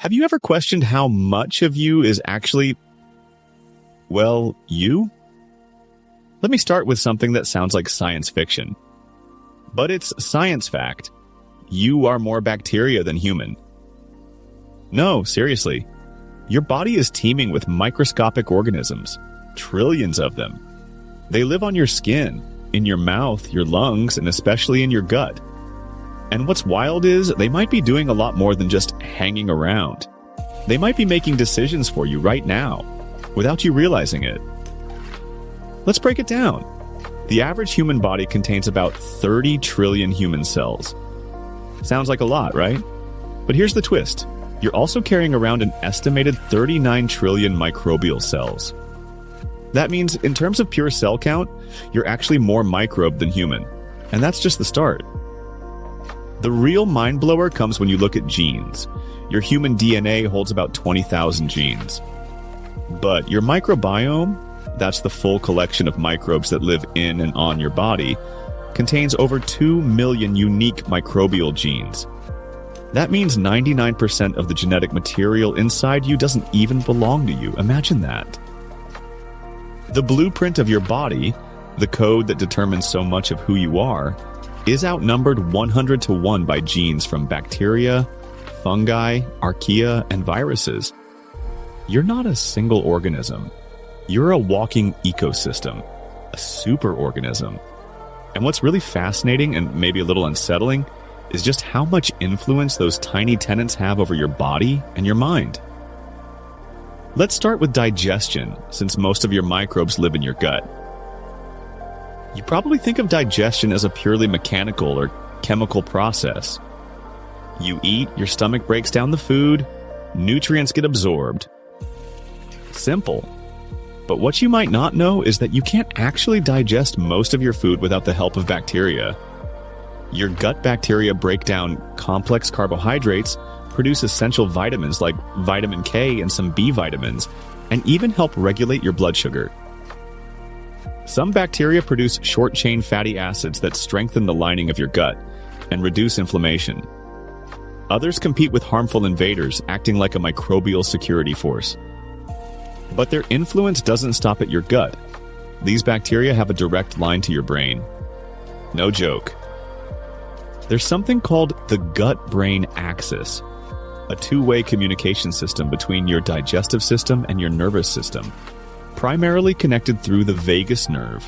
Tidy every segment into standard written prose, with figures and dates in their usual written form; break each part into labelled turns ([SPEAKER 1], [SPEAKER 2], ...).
[SPEAKER 1] Have you ever questioned how much of you is actually, well, you? Let me start with something that sounds like science fiction. But it's science fact. You are more bacteria than human. No, seriously. Your body is teeming with microscopic organisms, trillions of them. They live on your skin, in your mouth, your lungs, and especially in your gut. And what's wild is they might be doing a lot more than just hanging around. They might be making decisions for you right now, without you realizing it. Let's break it down. The average human body contains about 30 trillion human cells. Sounds like a lot, right? But here's the twist. You're also carrying around an estimated 39 trillion microbial cells. That means, in terms of pure cell count, you're actually more microbe than human. And that's just the start. The real mind blower comes when you look at genes. Your human DNA holds about 20,000 genes. But your microbiome, that's the full collection of microbes that live in and on your body, contains over 2 million unique microbial genes. That means 99% of the genetic material inside you doesn't even belong to you. Imagine that. The blueprint of your body, the code that determines so much of who you are, is outnumbered 100 to 1 by genes from bacteria, fungi, archaea, and viruses. You're not a single organism. You're a walking ecosystem, a superorganism. And what's really fascinating and maybe a little unsettling is just how much influence those tiny tenants have over your body and your mind. Let's start with digestion, since most of your microbes live in your gut. You probably think of digestion as a purely mechanical or chemical process. You eat, your stomach breaks down the food, nutrients get absorbed. Simple. But what you might not know is that you can't actually digest most of your food without the help of bacteria. Your gut bacteria break down complex carbohydrates, produce essential vitamins like vitamin K and some B vitamins, and even help regulate your blood sugar. Some bacteria produce short-chain fatty acids that strengthen the lining of your gut and reduce inflammation. Others compete with harmful invaders, acting like a microbial security force. But their influence doesn't stop at your gut. These bacteria have a direct line to your brain. No joke. There's something called the gut-brain axis, a two-way communication system between your digestive system and your nervous system, primarily connected through the vagus nerve.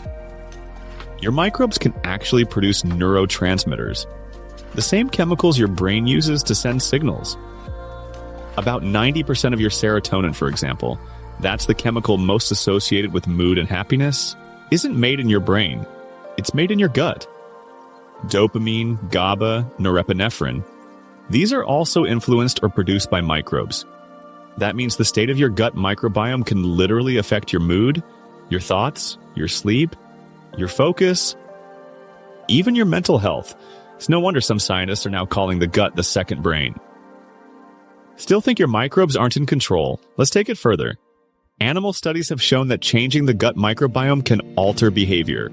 [SPEAKER 1] Your microbes can actually produce neurotransmitters, the same chemicals your brain uses to send signals. About 90% of your serotonin, for example, that's the chemical most associated with mood and happiness, isn't made in your brain. It's made in your gut. Dopamine, GABA, norepinephrine, these are also influenced or produced by microbes. That means the state of your gut microbiome can literally affect your mood, your thoughts, your sleep, your focus, even your mental health. It's no wonder some scientists are now calling the gut the second brain. Still think your microbes aren't in control? Let's take it further. Animal studies have shown that changing the gut microbiome can alter behavior.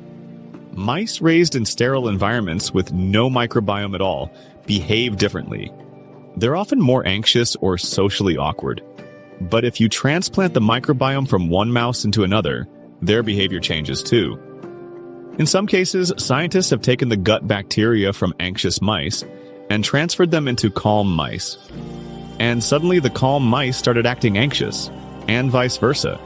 [SPEAKER 1] Mice raised in sterile environments with no microbiome at all behave differently. They're often more anxious or socially awkward. But if you transplant the microbiome from one mouse into another, their behavior changes too. In some cases, scientists have taken the gut bacteria from anxious mice and transferred them into calm mice. And suddenly the calm mice started acting anxious, and vice versa.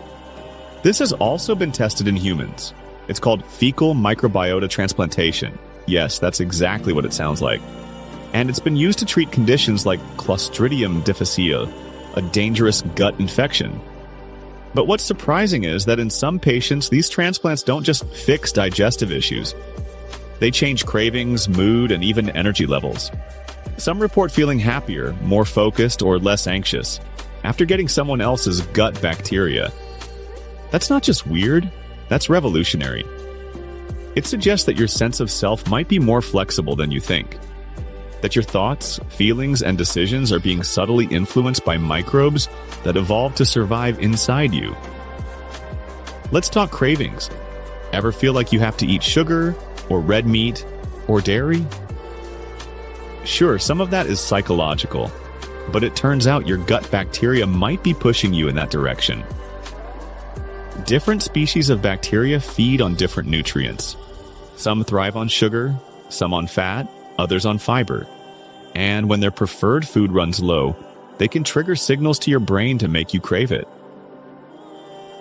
[SPEAKER 1] This has also been tested in humans. It's called fecal microbiota transplantation. Yes, that's exactly what it sounds like. And it's been used to treat conditions like Clostridium difficile, a dangerous gut infection. But what's surprising is that in some patients, these transplants don't just fix digestive issues. They change cravings, mood, and even energy levels. Some report feeling happier, more focused, or less anxious after getting someone else's gut bacteria. That's not just weird, that's revolutionary. It suggests that your sense of self might be more flexible than you think. That your thoughts, feelings, and decisions are being subtly influenced by microbes that evolved to survive inside you. Let's talk cravings. Ever feel like you have to eat sugar, or red meat, or dairy? Sure, some of that is psychological. but it turns out your gut bacteria might be pushing you in that direction. Different species of bacteria feed on different nutrients. Some thrive on sugar, some on fat, others on fiber. And when their preferred food runs low, they can trigger signals to your brain to make you crave it.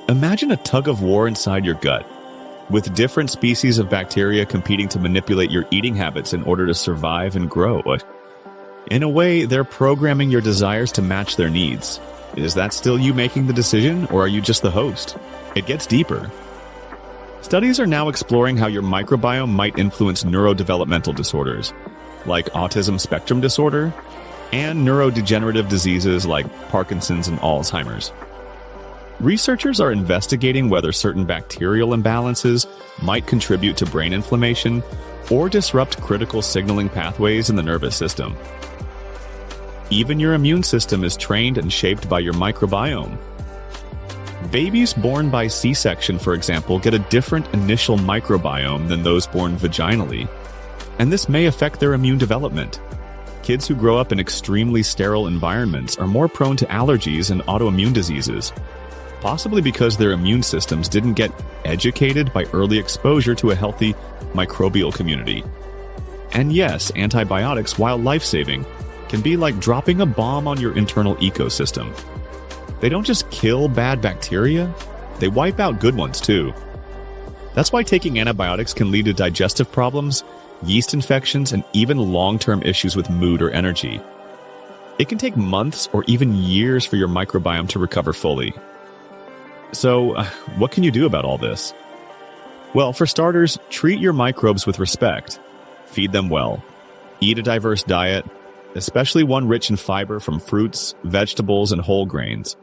[SPEAKER 1] Imagine a tug of war inside your gut, with different species of bacteria competing to manipulate your eating habits in order to survive and grow. In a way, they're programming your desires to match their needs. Is that still you making the decision, or are you just the host? It gets deeper. Studies are now exploring how your microbiome might influence neurodevelopmental disorders, like autism spectrum disorder, and neurodegenerative diseases like Parkinson's and Alzheimer's. Researchers are investigating whether certain bacterial imbalances might contribute to brain inflammation or disrupt critical signaling pathways in the nervous system. Even your immune system is trained and shaped by your microbiome. Babies born by C-section, for example, get a different initial microbiome than those born vaginally, and this may affect their immune development. Kids who grow up in extremely sterile environments are more prone to allergies and autoimmune diseases, possibly because their immune systems didn't get educated by early exposure to a healthy microbial community. And yes, antibiotics, while life-saving, can be like dropping a bomb on your internal ecosystem. They don't just kill bad bacteria, they wipe out good ones too. That's why taking antibiotics can lead to digestive problems, yeast infections, and even long-term issues with mood or energy. It can take months or even years for your microbiome to recover fully. So, what can you do about all this? Well, for starters, treat your microbes with respect. Feed them well. Eat a diverse diet, especially one rich in fiber from fruits, vegetables, and whole grains.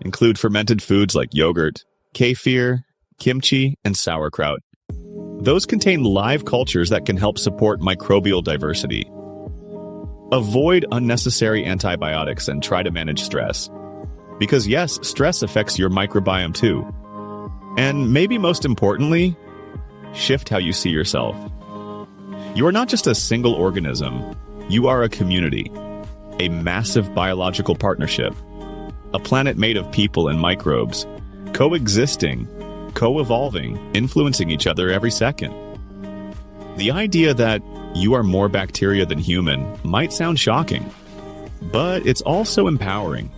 [SPEAKER 1] Include fermented foods like yogurt, kefir, kimchi, and sauerkraut. Those contain live cultures that can help support microbial diversity. Avoid unnecessary antibiotics and try to manage stress. Because yes, stress affects your microbiome too. And maybe most importantly, shift how you see yourself. You are not just a single organism. You are a community, a massive biological partnership, a planet made of people and microbes, coexisting, co-evolving, influencing each other every second. The idea that you are more bacteria than human might sound shocking, but it's also empowering.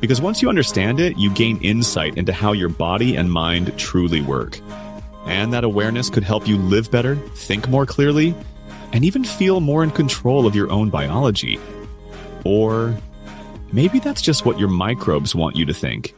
[SPEAKER 1] Because once you understand it, you gain insight into how your body and mind truly work. And that awareness could help you live better, think more clearly, and even feel more in control of your own biology. Or maybe that's just what your microbes want you to think.